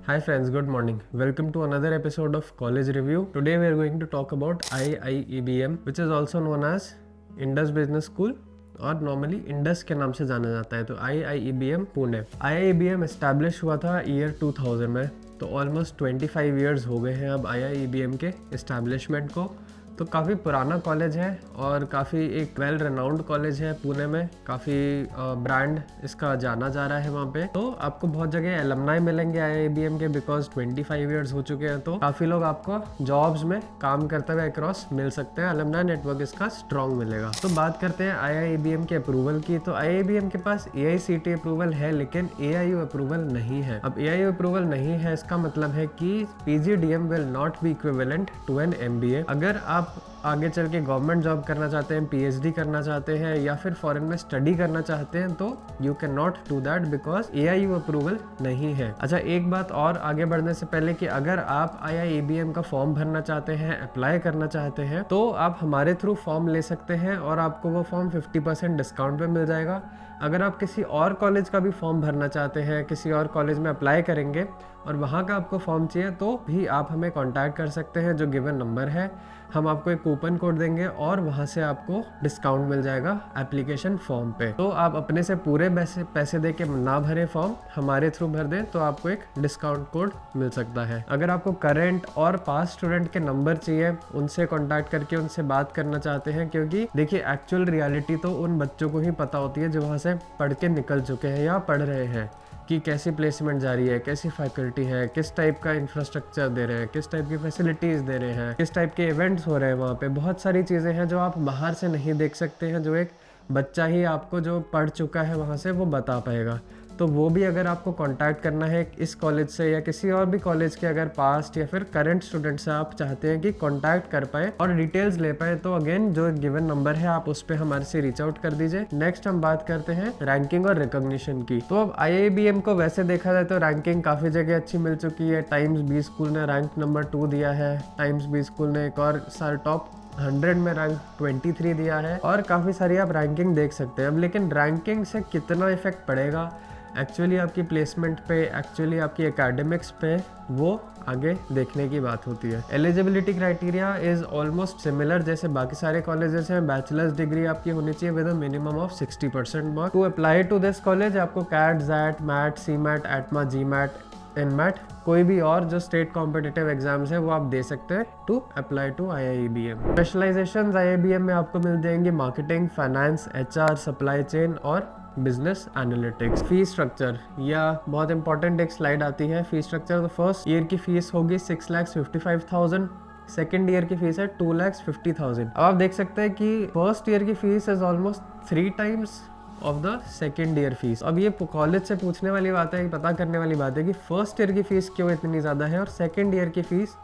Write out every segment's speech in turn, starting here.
Hi friends, good morning. Welcome to another episode of College Review. Today we are going to talk about IIEBM, which is also known as Indus Business School और normally Indus के नाम से जाना जाता है। तो IIEBM Pune. IIEBM establish हुआ था ईयर 2000 में, तो ऑलमोस्ट 25 ईयर्स हो गए हैं अब IIEBM के एस्टैब्लिशमेंट को। तो काफ़ी पुराना कॉलेज है और काफ़ी एक वेल रेनाउंड कॉलेज है पुणे में। काफ़ी ब्रांड इसका जाना जा रहा है वहाँ पे। तो आपको बहुत जगह एलमनाई मिलेंगे IIBM के, बिकॉज 25 ईयर्स हो चुके हैं। तो काफ़ी लोग आपको जॉब्स में काम करते हुए अक्रॉस मिल सकते हैं। एलमनाई नेटवर्क इसका स्ट्रॉन्ग मिलेगा। तो बात करते हैं IIEBM के अप्रूवल की। तो IIEBM के पास AICTE अप्रूवल है, लेकिन AIU अप्रूवल नहीं है। अब AIU अप्रूवल नहीं है, इसका मतलब है कि PGDM will not be equivalent to an MBA। अगर आप आगे चल के गवर्नमेंट जॉब करना चाहते हैं, PhD करना चाहते हैं या फिर फॉरेन में स्टडी करना चाहते हैं, तो you can not do that because AIU approval नहीं है। अच्छा, एक बात और आगे बढ़ने से पहले कि अगर आप IIEBM का फॉर्म भरना चाहते हैं, अप्लाई करना चाहते हैं, तो आप हमारे थ्रू फॉर्म ले सकते हैं और आपको वो फॉर्म 50% डिस्काउंट पे मिल जाएगा। अगर आप किसी और कॉलेज का भी फॉर्म भरना चाहते हैं, किसी और कॉलेज में अप्लाई करेंगे और वहाँ का आपको फॉर्म चाहिए, तो भी आप हमें कांटेक्ट कर सकते हैं। जो गिवन नंबर है, हम आपको एक कूपन कोड देंगे और वहाँ से आपको डिस्काउंट मिल जाएगा एप्लीकेशन फॉर्म पे। तो आप अपने से पूरे पैसे दे के ना भरे फॉर्म, हमारे थ्रू भर दें, तो आपको एक डिस्काउंट कोड मिल सकता है। अगर आपको करंट और पास्ट स्टूडेंट के नंबर चाहिए, उनसे कॉन्टैक्ट करके उनसे बात करना चाहते हैं, क्योंकि देखिए एक्चुअल रियलिटी तो उन बच्चों को ही पता होती है जो वहाँ से पढ़ के निकल चुके हैं या पढ़ रहे हैं, कि कैसी प्लेसमेंट जा रही है, कैसी फैकल्टी है, किस टाइप का इंफ्रास्ट्रक्चर दे रहे हैं, किस टाइप की फैसिलिटीज़ दे रहे हैं, किस टाइप के इवेंट्स हो रहे हैं वहाँ पे। बहुत सारी चीज़ें हैं जो आप बाहर से नहीं देख सकते हैं, जो एक बच्चा ही आपको जो पढ़ चुका है वहाँ से वो बता पाएगा। तो वो भी अगर आपको कांटेक्ट करना है इस कॉलेज से या किसी और भी कॉलेज के अगर पास्ट या फिर करंट स्टूडेंट से आप चाहते हैं कि कांटेक्ट कर पाए और डिटेल्स ले पाए, तो अगेन जो गिवन नंबर है आप उस पर हमारे से रीच आउट कर दीजिए। नेक्स्ट हम बात करते हैं रैंकिंग और रिकॉग्निशन की। तो अब IIBM को वैसे देखा जाए तो रैंकिंग काफ़ी जगह अच्छी मिल चुकी है। टाइम्स बी स्कूल ने रैंक नंबर 2 दिया है। टाइम्स बी स्कूल ने एक और साल टॉप 100 में रैंक 23 दिया है और काफ़ी सारी आप रैंकिंग देख सकते हैं। अब लेकिन रैंकिंग से कितना इफेक्ट पड़ेगा एक्चुअली आपकी प्लेसमेंट पे, एक्चुअली आपकी एकेडमिक्स पे, वो आगे देखने की बात होती है। Eligibility criteria is almost similar जैसे बाकी सारे कॉलेजेस हैं। बैचलर्स डिग्री आपकी होनी चाहिए with a minimum of 60% mark. To apply to this college आपको CAT, XAT, MAT, CMAT, ATMA, GMAT, NMAT, कोई भी और जो स्टेट कॉम्पिटिटिव एग्जाम्स है वो आप दे सकते हैं to apply to IIEBM। Specialization IIBM में आपको मिल जाएंगे marketing, finance, HR, supply chain और बिजनेस एनालिटिक्स। फीस स्ट्रक्चर, या बहुत इंपॉर्टेंट एक स्लाइड आती है फीस स्ट्रक्चर। तो फर्स्ट ईयर की फीस होगी 6,55,000, सेकेंड ईयर की फीस है 2,50,000। अब आप देख सकते हैं कि फर्स्ट ईयर की fees is almost 3 times of the second year fees. अब ये कॉलेज से पूछने वाली बात है, पता करने वाली बात है कि फर्स्ट ईयर की फीस क्यों इतनी ज़्यादा है और सेकेंड ईयर की फीस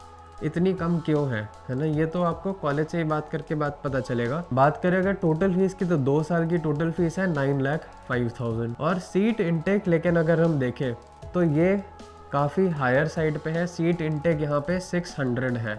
इतनी कम क्यों है ना। ये तो आपको कॉलेज से ही बात करके बात पता चलेगा। बात करें अगर टोटल फीस की, तो 2 साल की टोटल फीस है 9,05,000 और सीट इनटेक लेकिन अगर हम देखें तो ये काफ़ी हायर साइड पे है। सीट इनटेक यहाँ पे 600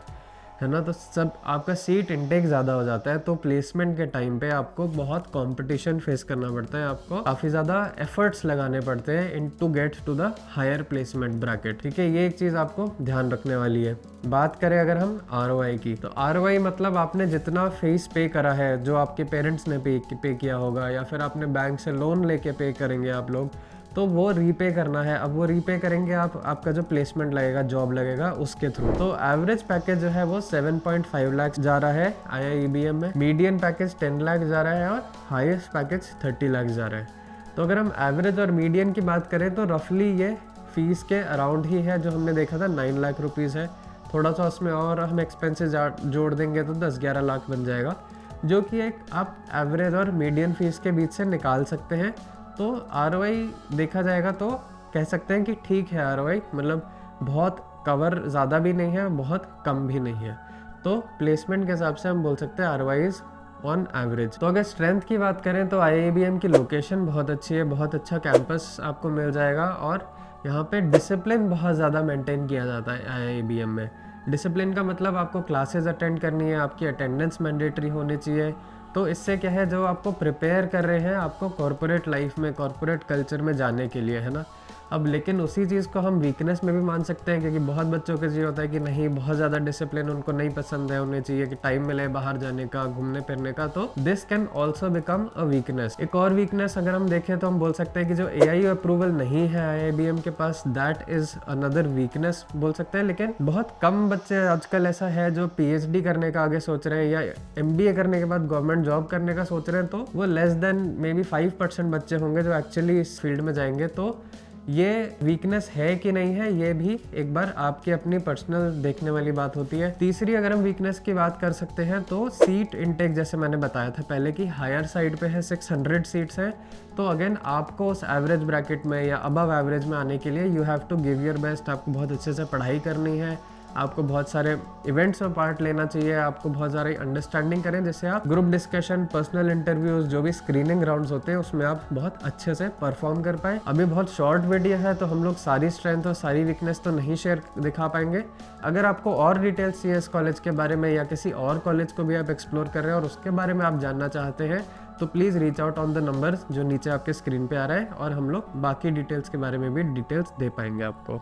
है ना। तो सब आपका सीट इनटेक ज़्यादा हो जाता है, तो प्लेसमेंट के टाइम पे आपको बहुत कंपटीशन फेस करना पड़ता है। आपको काफ़ी ज़्यादा एफर्ट्स लगाने पड़ते हैं in to get to the higher placement bracket. ठीक है, ये एक चीज़ आपको ध्यान रखने वाली है। बात करें अगर हम ROI की, तो ROI मतलब आपने जितना फीस पे करा है, जो आपके पेरेंट्स ने पे किया होगा या फिर आपने बैंक से लोन लेके पे करेंगे आप लोग, तो वो रीपे करना है। अब वो रीपे करेंगे आप, आपका जो प्लेसमेंट लगेगा, जॉब लगेगा, उसके थ्रू। तो एवरेज पैकेज जो है वो 7.5 लाख जा रहा है IIEBM में। मीडियन पैकेज 10 लाख जा रहा है और हाईएस्ट पैकेज 30 लाख जा रहा है। तो अगर हम एवरेज और मीडियन की बात करें तो रफली ये फीस के अराउंड ही है। जो हमने देखा था 9 लाख रुपीज़ है, थोड़ा सा उसमें और हम एक्सपेंसेस जोड़ देंगे तो 10-11 लाख बन जाएगा, जो कि एक आप एवरेज और मीडियन फीस के बीच से निकाल सकते हैं। तो ROI देखा जाएगा तो कह सकते हैं कि ठीक है ROI, मतलब बहुत कवर ज़्यादा भी नहीं है, बहुत कम भी नहीं है। तो प्लेसमेंट के हिसाब से हम बोल सकते हैं ROI इज़ ऑन एवरेज। तो अगर स्ट्रेंथ की बात करें तो IIBM की लोकेशन बहुत अच्छी है, बहुत अच्छा कैंपस आपको मिल जाएगा और यहाँ पे डिसिप्लिन बहुत ज़्यादा मेंटेन किया जाता है IIBM में। डिसिप्लिन का मतलब आपको क्लासेस अटेंड करनी है, आपकी अटेंडेंस मैंडेटरी होनी चाहिए। तो इससे क्या है, जो आपको प्रिपेयर कर रहे हैं आपको कॉर्पोरेट लाइफ में, कॉर्पोरेट कल्चर में जाने के लिए, है ना। अब लेकिन उसी चीज़ को हम वीकनेस में भी मान सकते हैं, क्योंकि बहुत बच्चों का ये होता है कि नहीं, बहुत ज़्यादा डिसिप्लिन उनको नहीं पसंद है, उन्हें चाहिए कि टाइम मिले बाहर जाने का, घूमने फिरने का, तो this can also become a weakness. एक और वीकनेस अगर हम देखें तो हम बोल सकते हैं कि जो AI अप्रूवल नहीं है IIBM के पास, दैट इज अनदर वीकनेस बोल सकते हैं। लेकिन बहुत कम बच्चे आजकल ऐसा है जो PhD करने का आगे सोच रहे हैं या MBA करने के बाद गवर्नमेंट जॉब करने का सोच रहे हैं, तो वो लेस देन मे बी 5% बच्चे होंगे जो एक्चुअली इस फील्ड में जाएंगे। तो ये वीकनेस है कि नहीं है, ये भी एक बार आपकी अपनी पर्सनल देखने वाली बात होती है। तीसरी अगर हम वीकनेस की बात कर सकते हैं तो सीट इनटेक, जैसे मैंने बताया था पहले कि हायर साइड पे है 600 सीट्स हैं, तो अगेन आपको उस एवरेज ब्रैकेट में या अबव एवरेज में आने के लिए you have to give your best. आपको बहुत अच्छे से पढ़ाई करनी है, आपको बहुत सारे इवेंट्स में पार्ट लेना चाहिए, आपको बहुत सारी अंडरस्टैंडिंग करें, जैसे आप ग्रुप डिस्कशन, पर्सनल इंटरव्यूज, जो भी स्क्रीनिंग राउंड्स होते हैं उसमें आप बहुत अच्छे से परफॉर्म कर पाए। अभी बहुत शॉर्ट वीडियो है तो हम लोग सारी स्ट्रेंथ और सारी वीकनेस तो नहीं शेयर दिखा पाएंगे। अगर आपको और डिटेल्स चाहिए इस कॉलेज के बारे में या किसी और कॉलेज को भी आप एक्सप्लोर कर रहे हैं और उसके बारे में आप जानना चाहते हैं, तो please reach out on the number जो नीचे आपके स्क्रीन पे आ रहा है, और हम लोग बाकी डिटेल्स के बारे में भी डिटेल्स दे पाएंगे आपको।